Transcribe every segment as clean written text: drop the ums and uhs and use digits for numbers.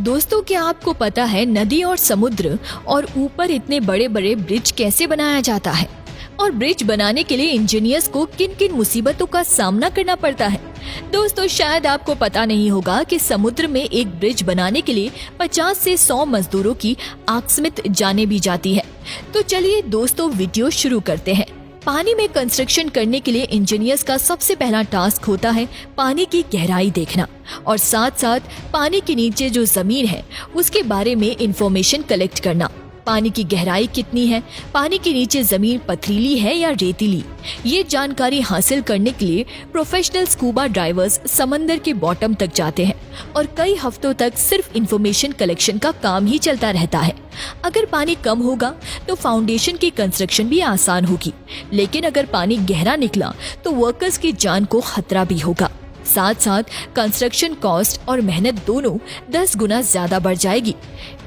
दोस्तों, क्या आपको पता है नदी और समुद्र और ऊपर इतने बड़े बड़े ब्रिज कैसे बनाया जाता है? और ब्रिज बनाने के लिए इंजीनियर्स को किन किन मुसीबतों का सामना करना पड़ता है? दोस्तों, शायद आपको पता नहीं होगा कि समुद्र में एक ब्रिज बनाने के लिए 50 से 100 मजदूरों की आकस्मिक जानें भी जाती है। तो चलिए दोस्तों, वीडियो शुरू करते हैं। पानी में कंस्ट्रक्शन करने के लिए इंजीनियर्स का सबसे पहला टास्क होता है पानी की गहराई देखना और साथ साथ पानी के नीचे जो जमीन है उसके बारे में इंफॉर्मेशन कलेक्ट करना। पानी की गहराई कितनी है, पानी के नीचे जमीन पथरीली है या रेतीली, ये जानकारी हासिल करने के लिए प्रोफेशनल स्कूबा डाइवर्स समंदर के बॉटम तक जाते हैं और कई हफ्तों तक सिर्फ इंफॉर्मेशन कलेक्शन का काम ही चलता रहता है। अगर पानी कम होगा तो फाउंडेशन की कंस्ट्रक्शन भी आसान होगी, लेकिन अगर पानी गहरा निकला तो वर्कर्स की जान को खतरा भी होगा। साथ साथ कंस्ट्रक्शन कॉस्ट और मेहनत दोनों 10 गुना ज्यादा बढ़ जाएगी।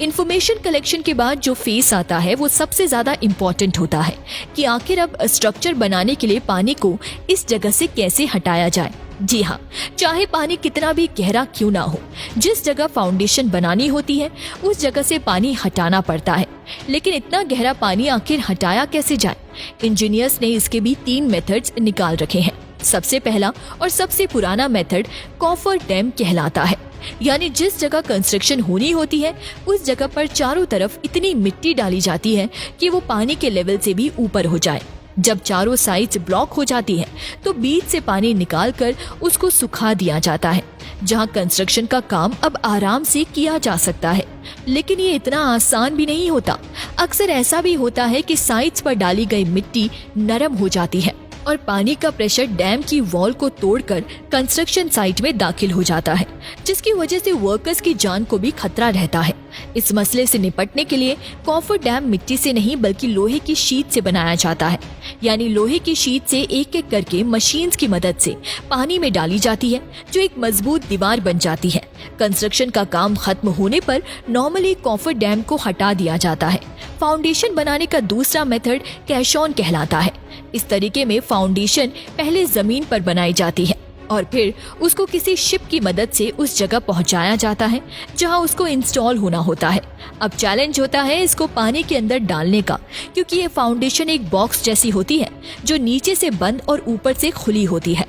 इंफॉर्मेशन कलेक्शन के बाद जो फेस आता है वो सबसे ज्यादा इम्पोर्टेंट होता है कि आखिर अब स्ट्रक्चर बनाने के लिए पानी को इस जगह से कैसे हटाया जाए। जी हाँ, चाहे पानी कितना भी गहरा क्यों ना हो, जिस जगह फाउंडेशन बनानी होती है उस जगह से पानी हटाना पड़ता है। लेकिन इतना गहरा पानी आखिर हटाया कैसे जाए? इंजीनियर्स ने इसके भी 3 मेथड्स निकाल रखे हैं। सबसे पहला और सबसे पुराना मेथड कॉफर डैम कहलाता है, यानी जिस जगह कंस्ट्रक्शन होनी होती है उस जगह पर चारों तरफ इतनी मिट्टी डाली जाती है कि वो पानी के लेवल से भी ऊपर हो जाए। जब चारों साइड्स ब्लॉक हो जाती है तो बीच से पानी निकालकर उसको सुखा दिया जाता है, जहां कंस्ट्रक्शन का काम अब आराम से किया जा सकता है। लेकिन ये इतना आसान भी नहीं होता। अक्सर ऐसा भी होता है कि साइड्स पर डाली गई मिट्टी नरम हो जाती है और पानी का प्रेशर डैम की वॉल को तोड़कर कंस्ट्रक्शन साइट में दाखिल हो जाता है, जिसकी वजह से वर्कर्स की जान को भी खतरा रहता है। इस मसले से निपटने के लिए कॉफर डैम मिट्टी से नहीं बल्कि लोहे की शीट से बनाया जाता है, यानी लोहे की शीट से एक एक करके मशीन्स की मदद से पानी में डाली जाती है, जो एक मजबूत दीवार बन जाती है। कंस्ट्रक्शन का काम खत्म होने पर नॉर्मली कॉफर डैम को हटा दिया जाता है। फाउंडेशन बनाने का दूसरा मेथड कैशॉन कहलाता है। इस तरीके में फाउंडेशन पहले जमीन पर बनाई जाती है और फिर उसको किसी शिप की मदद से उस जगह पहुंचाया जाता है जहां उसको इंस्टॉल होना होता है। अब चैलेंज होता है इसको पानी के अंदर डालने का, क्योंकि ये फाउंडेशन एक बॉक्स जैसी होती है जो नीचे से बंद और ऊपर से खुली होती है।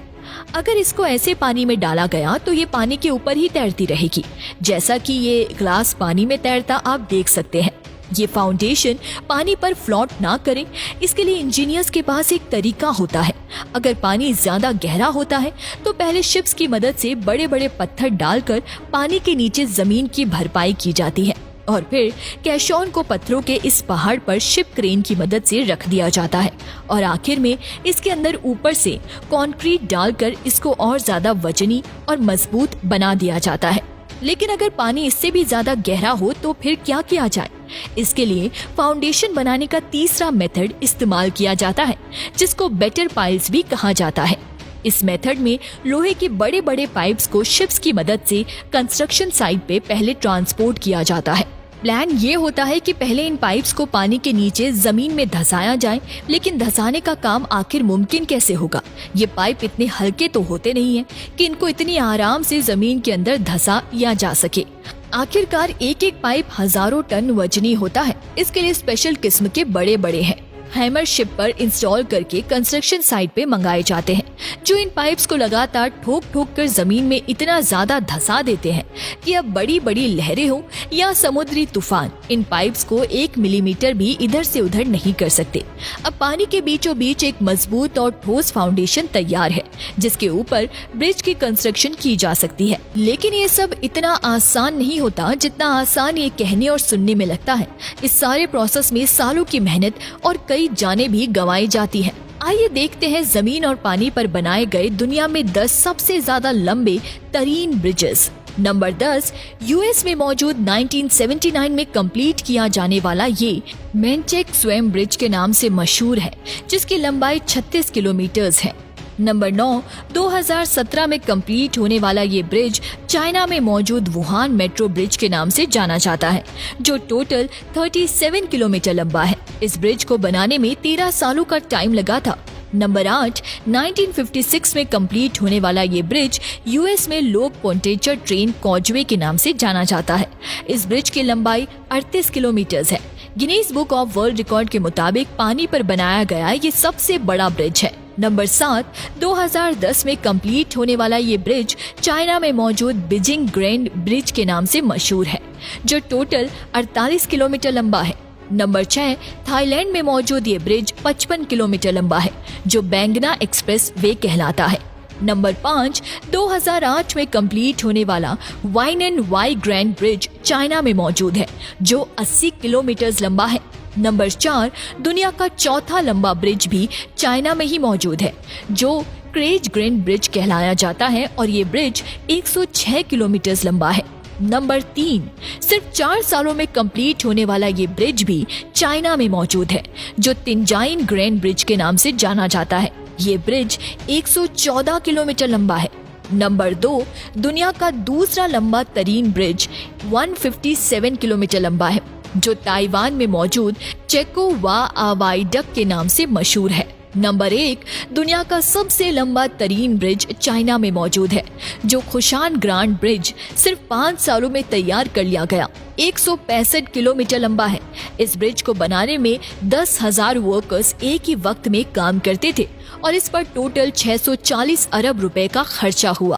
अगर इसको ऐसे पानी में डाला गया तो ये पानी के ऊपर ही तैरती रहेगी, जैसा कि ये ग्लास पानी में तैरता आप देख सकते हैं। ये फाउंडेशन पानी पर फ्लोट ना करे, इसके लिए इंजीनियर्स के पास एक तरीका होता है। अगर पानी ज्यादा गहरा होता है तो पहले शिप्स की मदद से बड़े बड़े पत्थर डालकर पानी के नीचे जमीन की भरपाई की जाती है और फिर कैशॉन को पत्थरों के इस पहाड़ पर शिप क्रेन की मदद से रख दिया जाता है और आखिर में इसके अंदर ऊपर से कंक्रीट डालकर इसको और ज्यादा वजनी और मजबूत बना दिया जाता है। लेकिन अगर पानी इससे भी ज्यादा गहरा हो तो फिर क्या किया जाए? इसके लिए फाउंडेशन बनाने का तीसरा मेथड इस्तेमाल किया जाता है, जिसको बेटर पाइल्स भी कहा जाता है। इस मेथड में लोहे के बड़े बड़े पाइप्स को शिप्स की मदद से कंस्ट्रक्शन साइट पे पहले ट्रांसपोर्ट किया जाता है। प्लान ये होता है कि पहले इन पाइप्स को पानी के नीचे जमीन में धंसाया जाए, लेकिन धंसाने का काम आखिर मुमकिन कैसे होगा? ये पाइप इतने हल्के तो होते नहीं हैं कि इनको इतनी आराम से जमीन के अंदर धंसा या जा सके। आखिरकार एक एक पाइप हजारों टन वजनी होता है। इसके लिए स्पेशल किस्म के बड़े बड़े हैं हैमर शिप पर इंस्टॉल करके कंस्ट्रक्शन साइट पे मंगाए जाते हैं, जो इन पाइप्स को लगातार ठोक ठोक कर जमीन में इतना ज्यादा धंसा देते हैं कि अब बड़ी बड़ी लहरें हो या समुद्री तूफान इन पाइप्स को 1 मिलीमीटर भी इधर से उधर नहीं कर सकते। अब पानी के बीचों बीच एक मजबूत और ठोस फाउंडेशन तैयार है, जिसके ऊपर ब्रिज की कंस्ट्रक्शन की जा सकती है। लेकिन ये सब इतना आसान नहीं होता जितना आसान ये कहने और सुनने में लगता है। इस सारे प्रोसेस में सालों की मेहनत और कई जानें भी गंवाई जाती हैं। आइए देखते हैं जमीन और पानी पर बनाए गए दुनिया में 10 सबसे ज्यादा लंबे तरीन ब्रिजेस। नंबर 10, यूएस में मौजूद 1979 में कंप्लीट किया जाने वाला ये मेंचेक स्वयं ब्रिज के नाम से मशहूर है, जिसकी लंबाई 36 किलोमीटर है। नंबर 9, 2017 में कंप्लीट होने वाला ये ब्रिज चाइना में मौजूद वुहान मेट्रो ब्रिज के नाम से जाना जाता है, जो टोटल 37 किलोमीटर लंबा है। इस ब्रिज को बनाने में 13 सालों का टाइम लगा था। नंबर 8, 1956 में कंप्लीट होने वाला ये ब्रिज यूएस में लो पोंटेचर ट्रेन कॉजवे के नाम से जाना जाता है। इस ब्रिज की लंबाई 38 किलोमीटर है। Guinness book of world record के मुताबिक पानी पर बनाया गया ये सबसे बड़ा ब्रिज है। नंबर 7, 2010 में कंप्लीट होने वाला ये ब्रिज चाइना में मौजूद बीजिंग ग्रैंड ब्रिज के नाम से मशहूर है, जो टोटल 48 किलोमीटर लंबा है। नंबर 6, थाईलैंड में मौजूद ये ब्रिज 55 किलोमीटर लंबा है, जो बैंगना एक्सप्रेस वे कहलाता है। नंबर 5, 2008 में कंप्लीट होने वाला वाइन एंड वाई ग्रैंड ब्रिज चाइना में मौजूद है, जो 80 किलोमीटर लंबा है। नंबर 4, दुनिया का चौथा लंबा ब्रिज भी चाइना में ही मौजूद है, जो क्रेज ग्रैंड ब्रिज कहलाया जाता है और ये ब्रिज 106 किलोमीटर लंबा है। नंबर 3, सिर्फ 4 सालों में कंप्लीट होने वाला ये ब्रिज भी चाइना में मौजूद है, जो तिनजाइन ग्रैंड ब्रिज के नाम से जाना जाता है। ये ब्रिज 114 किलोमीटर लंबा है। नंबर 2, दुनिया का दूसरा लंबा तरीन ब्रिज 157 किलोमीटर लंबा है, जो ताइवान में मौजूद चेको वा आवाइडक के नाम से मशहूर है। नंबर 1, दुनिया का सबसे लंबा तरीन ब्रिज चाइना में मौजूद है, जो खुशान ग्रांड ब्रिज सिर्फ 5 सालों में तैयार कर लिया गया। 165 किलोमीटर लंबा है। इस ब्रिज को बनाने में 10,000 वर्कर्स एक ही वक्त में काम करते थे और इस पर टोटल 640 अरब रुपए का खर्चा हुआ।